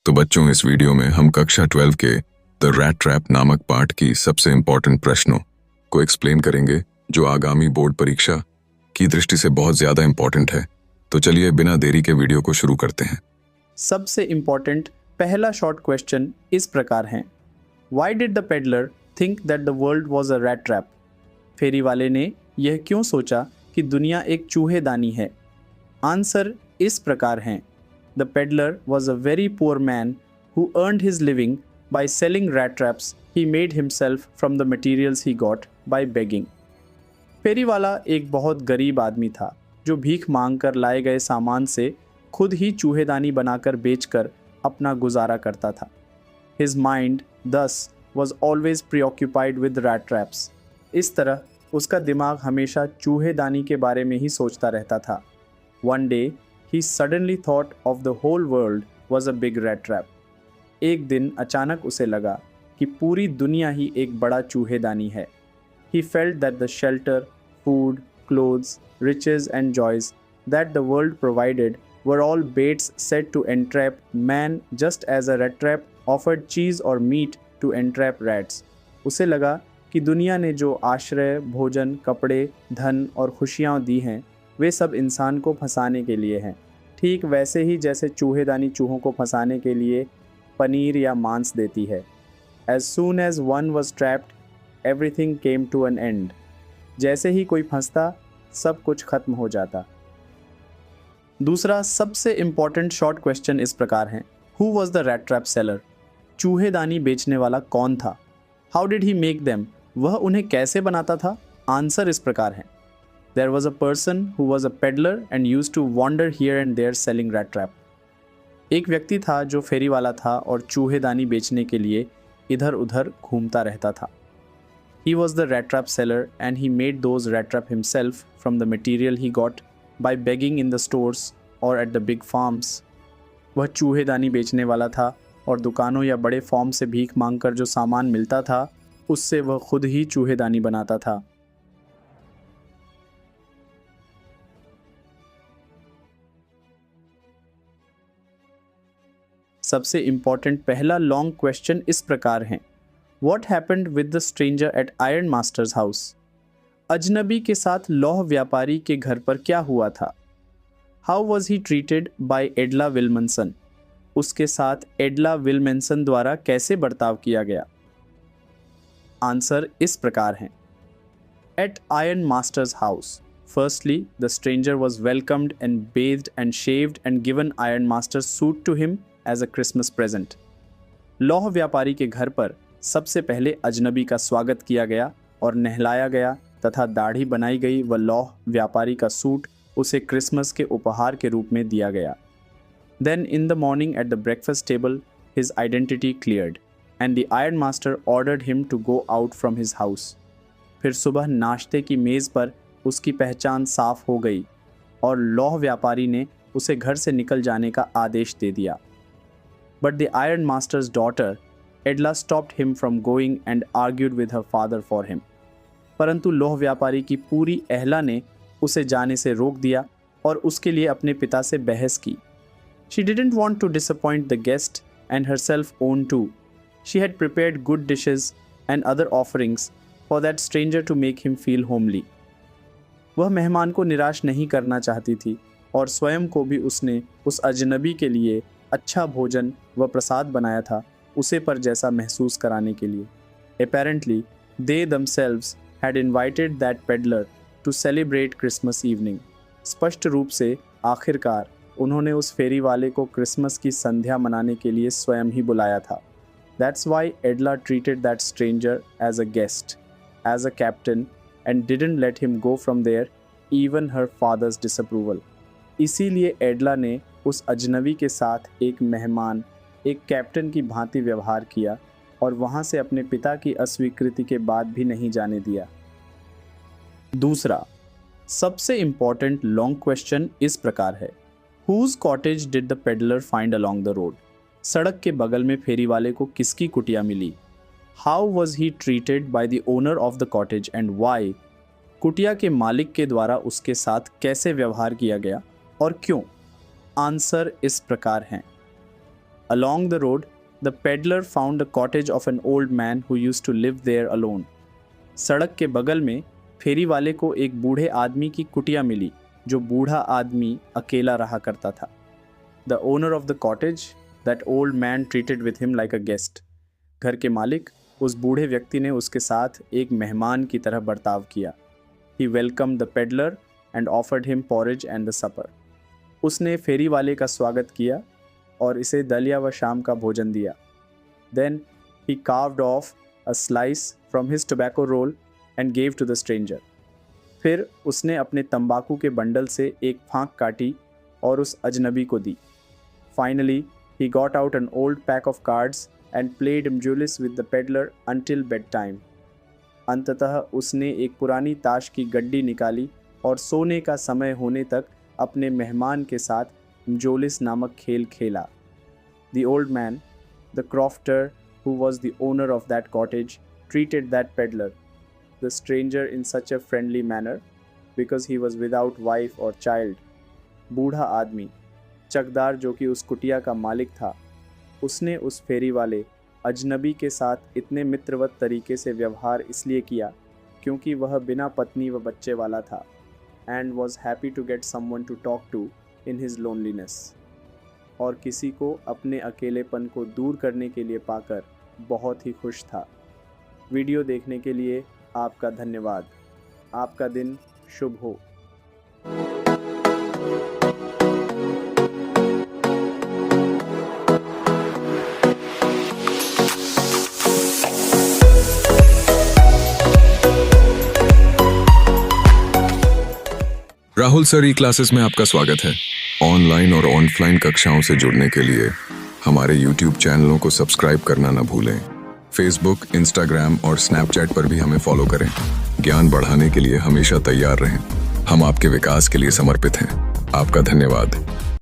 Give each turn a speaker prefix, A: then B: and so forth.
A: तो बच्चों, इस वीडियो में हम कक्षा 12 के द रैट ट्रैप नामक पाठ की सबसे इम्पोर्टेंट प्रश्नों को एक्सप्लेन करेंगे, जो आगामी बोर्ड परीक्षा की दृष्टि से बहुत ज्यादा इम्पोर्टेंट है। तो चलिए बिना देरी के वीडियो को शुरू करते हैं।
B: सबसे इम्पोर्टेंट पहला शॉर्ट क्वेश्चन इस प्रकार है, why did the peddler think that the world was a rat trap? फेरी वाले ने यह क्यों सोचा कि दुनिया एक चूहेदानी है? आंसर इस प्रकार हैं, the peddler was a very poor man who earned his living by selling rat traps he made himself from the materials he got by begging. फेरी वाला एक बहुत गरीब आदमी था जो भीख मांग कर लाए गए सामान से खुद ही चूहेदानी बनाकर बेचकर अपना गुजारा करता था। His mind thus was always preoccupied with rat traps. इस तरह उसका दिमाग हमेशा चूहेदानी के बारे में ही सोचता रहता था। One day he suddenly thought of the whole world was a big rat trap. एक दिन अचानक उसे लगा कि पूरी दुनिया ही एक बड़ा चूहेदानी है। He felt that the shelter, food, clothes, riches and joys that the world provided were all baits set to entrap man, just as a rat trap offered cheese or meat to entrap rats. उसे लगा कि दुनिया ने जो आश्रय, भोजन, कपड़े, धन और खुशियाँ दी हैं, वे सब इंसान को फंसाने के लिए हैं, ठीक वैसे ही जैसे चूहेदानी चूहों को फंसाने के लिए पनीर या मांस देती है। As soon as one was trapped, everything came to an end. जैसे ही कोई फंसता, सब कुछ खत्म हो जाता। दूसरा सबसे इम्पॉर्टेंट शॉर्ट क्वेश्चन इस प्रकार है, who was the rat trap seller? चूहेदानी बेचने वाला कौन था? How did he make them? वह उन्हें कैसे बनाता था? आंसर इस प्रकार है, there was a person who was a peddler and use to wander here and there selling rat trap. एक व्यक्ति था जो फेरी वाला था और चूहेदानी बेचने के लिए इधर उधर घूमता रहता था। He was the rat trap seller and he made those rat trap himself from the material he got by begging in the stores or at the big farms. वह चूहेदानी बेचने वाला था और दुकानों या बड़े फॉर्म से भीख मांगकर जो सामान मिलता था, उससे वह खुद ही चूहेदानी बनाता था। सबसे इम्पॉर्टेंट पहला लॉन्ग क्वेश्चन इस प्रकार है, What happened with the stranger at Iron Master's house? अजनबी के साथ लौह व्यापारी के घर पर क्या हुआ था? How was he treated by एडला विल्मनसन? उसके साथ एडला विल्मनसन द्वारा कैसे बर्ताव किया गया? आंसर इस प्रकार है, At Iron Master's house, firstly, the stranger was welcomed and bathed and shaved and given Iron Master's suit to him as a Christmas present. लौह व्यापारी के घर पर सबसे पहले अजनबी का स्वागत किया गया और नहलाया गया तथा दाढ़ी बनाई गई व लौह व्यापारी का सूट उसे क्रिसमस के उपहार के रूप में दिया गया। Then in the morning at the breakfast table his identity cleared and the Iron Master ordered him to go out from his house. फिर सुबह नाश्ते की मेज़ पर उसकी पहचान साफ हो गई और लौह व्यापारी ने उसे घर से निकल जाने का आदेश दे दिया। But the Iron Master's daughter एडला stopped him from going and argued with her father for him. परंतु लौह व्यापारी की पूरी अहला ने उसे जाने से रोक दिया और उसके लिए अपने पिता से बहस की। She didn't want to disappoint the guest and herself own too. She had prepared good dishes and other offerings for that stranger to make him feel homely. वह मेहमान को निराश नहीं करना चाहती थी और स्वयं को भी उसने उस अजनबी के लिए अच्छा भोजन व प्रसाद बनाया था, उसे पर जैसा महसूस कराने के लिए। Apparently, they themselves had invited that peddler to celebrate Christmas evening. स्पष्ट रूप से आखिरकार उन्होंने उस फेरी वाले को क्रिसमस की संध्या मनाने के लिए स्वयं ही बुलाया था। That's why Edla treated that stranger as a guest, as a captain, and didn't let him go from there, even her father's disapproval. इसीलिए एडला ने उस अजनबी के साथ एक मेहमान, एक कैप्टन की भांति व्यवहार किया और वहाँ से अपने पिता की अस्वीकृति के बाद भी नहीं जाने दिया। दूसरा सबसे इम्पॉर्टेंट लॉन्ग क्वेश्चन इस प्रकार है, Whose cottage did the peddler find along the road? सड़क के बगल में फेरी वाले को किसकी कुटिया मिली? How was he treated by the owner of the cottage and why? कुटिया के मालिक के द्वारा उसके साथ कैसे व्यवहार किया गया और क्यों? आंसर इस प्रकार हैं, Along the road, the peddler found a cottage of an old man who used to live there alone. सड़क के बगल में फेरी वाले को एक बूढ़े आदमी की कुटिया मिली जो बूढ़ा आदमी अकेला रहा करता था. The owner of the cottage, that old man treated with him like a guest. घर के मालिक उस बूढ़े व्यक्ति ने उसके साथ एक मेहमान की तरह बर्ताव किया. He welcomed the peddler and offered him porridge and the supper. उसने फेरी वाले का स्वागत किया और इसे दलिया व शाम का भोजन दिया. Then he carved off a slice from his tobacco roll and gave to the stranger. फिर उसने अपने तंबाकू के बंडल से एक फांक काटी और उस अजनबी को दी. Finally, he got out an old pack of cards and played Mjulis with the peddler until bedtime. अंततः उसने एक पुरानी ताश की गड्डी निकाली और सोने का समय होने तक अपने मेहमान के साथ Mjolis नामक खेल खेला. The old man, the crofter who was the owner of that cottage, treated that peddler, the stranger, in such a friendly manner because he was without wife or child. बूढ़ा आदमी, चकदार जो कि उस कुटिया का मालिक था, उसने उस फेरी वाले अजनबी के साथ इतने मित्रवत तरीके से व्यवहार इसलिए किया क्योंकि वह बिना पत्नी व बच्चे वाला था and was happy to get someone to talk to in his loneliness. और किसी को अपने अकेलेपन को दूर करने के लिए पाकर बहुत ही खुश था. वीडियो देखने के लिए आपका धन्यवाद. आपका दिन शुभ हो.
A: राहुल सर ई क्लासेस में आपका स्वागत है. ऑनलाइन और ऑफलाइन कक्षाओं से जुड़ने के लिए हमारे YouTube चैनलों को सब्सक्राइब करना न भूलें. फेसबुक, इंस्टाग्राम और स्नैपचैट पर भी हमें फॉलो करें. ज्ञान बढ़ाने के लिए हमेशा तैयार रहें. हम आपके विकास के लिए समर्पित हैं. आपका धन्यवाद.